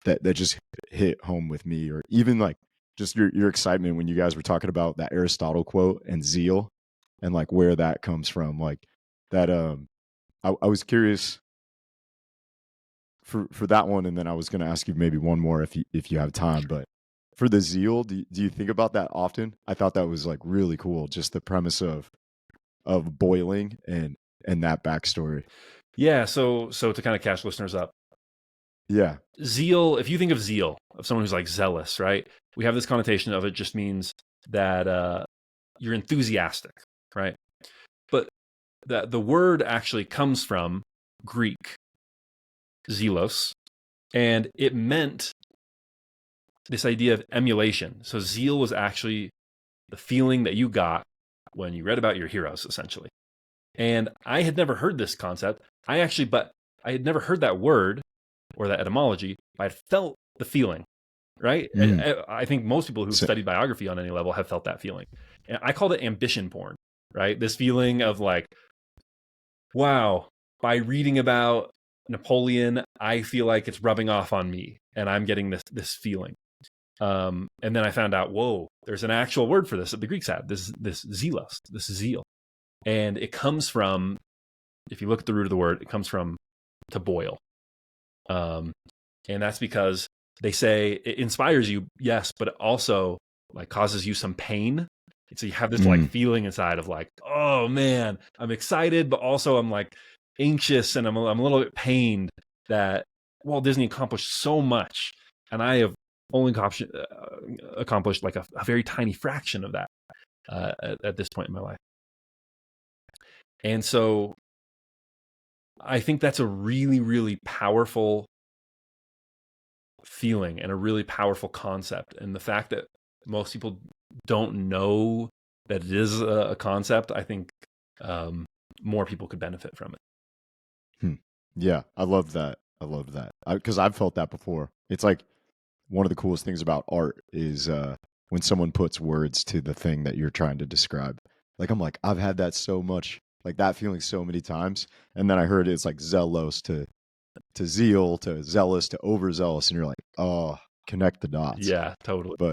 that just hit home with me, or even like just your excitement when you guys were talking about that Aristotle quote and zeal, and like where that comes from, like that. I was curious for that one, and then I was going to ask you maybe one more if you have time. But for the zeal, do you think about that often? I thought that was like really cool, just the premise of boiling and that backstory. Yeah. So to kind of catch listeners up, Yeah. zeal. If you think of zeal, of someone who's like zealous, right? We have this connotation of it just means that you're enthusiastic, right? But the word actually comes from Greek zelos, and it meant this idea of emulation. So zeal was actually the feeling that you got when you read about your heroes, essentially. And I had never heard this concept. But I had never heard that word or that etymology. But I felt the feeling, right? I think most people who've studied biography on any level have felt that feeling. And I called it ambition porn, right? This feeling of like, wow, by reading about Napoleon, I feel like it's rubbing off on me and I'm getting this feeling. And then I found out, whoa, there's an actual word for this that the Greeks had, this zelos, this zeal. And it comes from, if you look at the root of the word, it comes from to boil. And that's because they say it inspires you, yes, but it also like causes you some pain. And so you have this like feeling inside of like, oh man, I'm excited, but also I'm like anxious and I'm a little bit pained that Walt Disney accomplished so much, and I have only accomplished like a very tiny fraction of that at this point in my life. And so I think that's a really, really powerful feeling and a really powerful concept. And the fact that most people don't know that it is a concept, I think more people could benefit from it. Yeah, I love that. Because I've felt that before. It's like one of the coolest things about art is when someone puts words to the thing that you're trying to describe. Like I'm like, I've had that so much, like that feeling so many times. And then I heard it's like zealous to zeal to zealous to overzealous, and you're like, oh, connect the dots. Yeah, totally. But